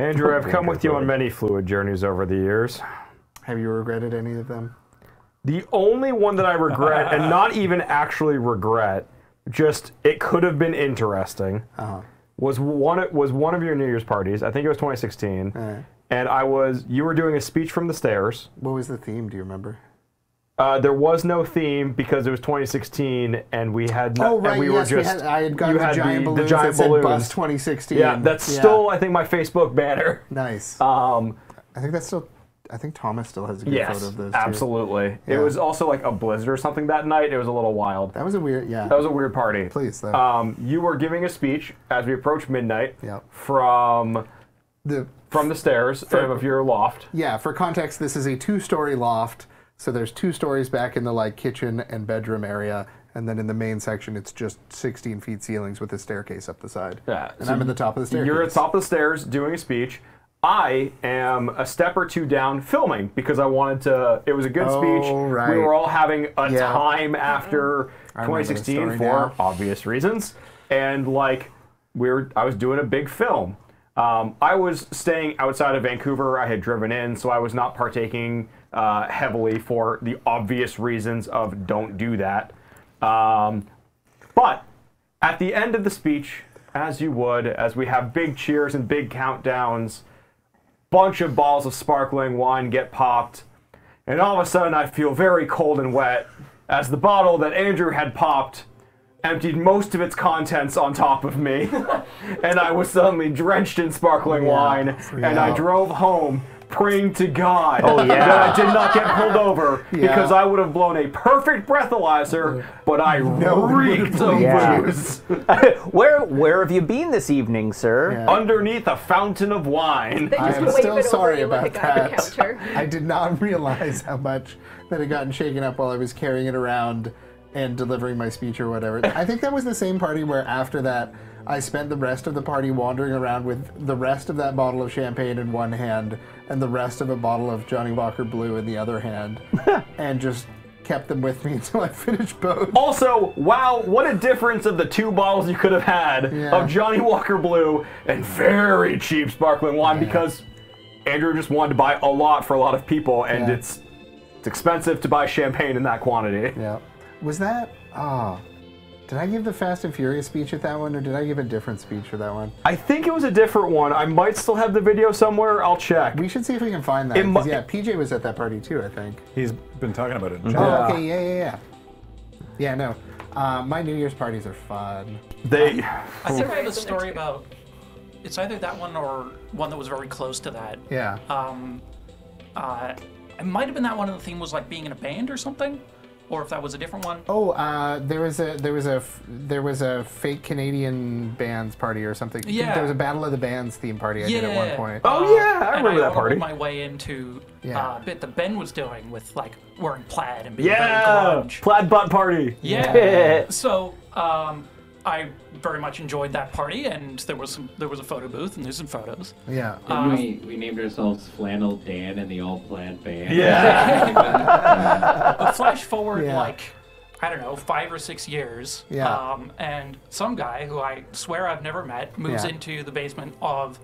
Andrew, I've come with you on many fluid journeys over the years. Have you regretted any of them? The only one that I regret, and not even actually regret, just it could have been interesting, was one of your New Year's parties. I think it was 2016. And you were doing a speech from the stairs. What was the theme? Do you remember? There was no theme because it was 2016, and we had no. Oh right, and we yes, were just. I had gotten the giant balloons. The giant that balloons. Said Bus 2016. Yeah, that's still I think my Facebook banner. Nice. I think that's still. I think Thomas still has a good photo of those. Absolutely. Yeah. It was also like a blizzard or something that night. It was a little wild. That was a weird. Yeah. That was a weird party. Please though. You were giving a speech as we approached midnight. Yep. From the stairs of your loft. Yeah. For context, this is a 2-story loft. So there's 2 stories back in the like kitchen and bedroom area, and then in the main section it's just 16 feet ceilings with a staircase up the side. Yeah, and so I'm at the top of the staircase. You're at the top of the stairs doing a speech. I am a step or two down filming because I wanted to. It was a good speech. Right. We were all having a time after 2016 for obvious reasons, and like I was doing a big film. I was staying outside of Vancouver. I had driven in, so I was not partaking heavily for the obvious reasons of don't do that. But at the end of the speech, as you would, as we have big cheers and big countdowns, bunch of balls of sparkling wine get popped, and all of a sudden I feel very cold and wet as the bottle that Andrew had popped emptied most of its contents on top of me, and I was suddenly drenched in sparkling wine, and I drove home praying to God that I did not get pulled over because I would have blown a perfect breathalyzer, but I reeked of booze. Where have you been this evening, sir? Underneath a fountain of wine. I am still sorry about that. I did not realize how much that had gotten shaken up while I was carrying it around and delivering my speech or whatever. I think that was the same party where after that I spent the rest of the party wandering around with the rest of that bottle of champagne in one hand and the rest of a bottle of Johnny Walker Blue in the other hand, and just kept them with me until I finished both. Also, wow, what a difference of the 2 bottles you could have had of Johnny Walker Blue and very cheap sparkling wine because Andrew just wanted to buy a lot for a lot of people, and it's expensive to buy champagne in that quantity. Yeah. Was that... did I give the Fast and Furious speech at that one, or did I give a different speech for that one? I think it was a different one. I might still have the video somewhere. I'll check. We should see if we can find that. Yeah, PJ was at that party too, I think. He's been talking about it. Oh, okay, yeah, no. My New Year's parties are fun. I think I have a story about... It's either that one or one that was very close to that. Yeah. It might have been that one, and the theme was like being in a band or something. Or if that was a different one. Oh, there was a fake Canadian bands party or something. Yeah. There was a Battle of the Bands theme party I did at one point. Oh yeah, I remember that party. I my way into a bit that Ben was doing with like wearing plaid and being very grunge. Plaid butt party. Yeah. So I very much enjoyed that party, and there was a photo booth, and there's some photos. Yeah. And we named ourselves Flannel Dan and the All Plaid Band. Yeah. But flash forward like, I don't know, 5 or 6 years. Yeah. And some guy who I swear I've never met moves into the basement of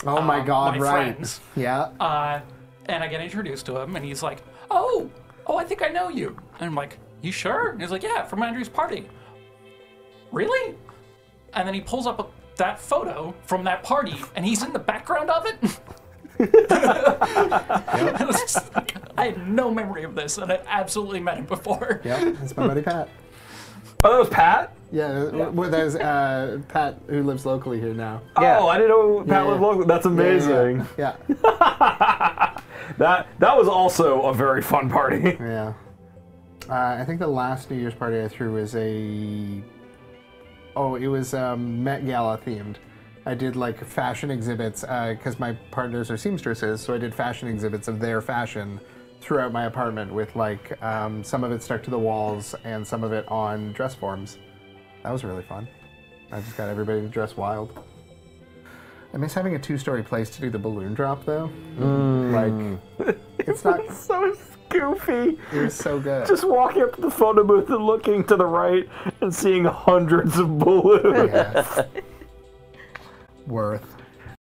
my God, my friends. Yeah. And I get introduced to him, and he's like, oh, I think I know you. And I'm like, you sure? And he's like, yeah, from Andrew's party. Really? And then he pulls up that photo from that party, and he's in the background of it. I was just like, I had no memory of this, and I absolutely met him before. Yeah, that's my buddy Pat. Oh, that was Pat? Yeah, well, there's Pat who lives locally here now. Yeah. Oh, I didn't know Pat lived locally. That's amazing. Yeah. That was also a very fun party. Yeah. I think the last New Year's party I threw was it was Met Gala themed. I did like fashion exhibits because my partners are seamstresses, so I did fashion exhibits of their fashion throughout my apartment with like some of it stuck to the walls and some of it on dress forms. That was really fun. I just got everybody to dress wild. I miss having a 2-story place to do the balloon drop though. Like, it's not so goofy. It was so good. Just walking up to the photo booth and looking to the right and seeing hundreds of balloons. Yes. Worth.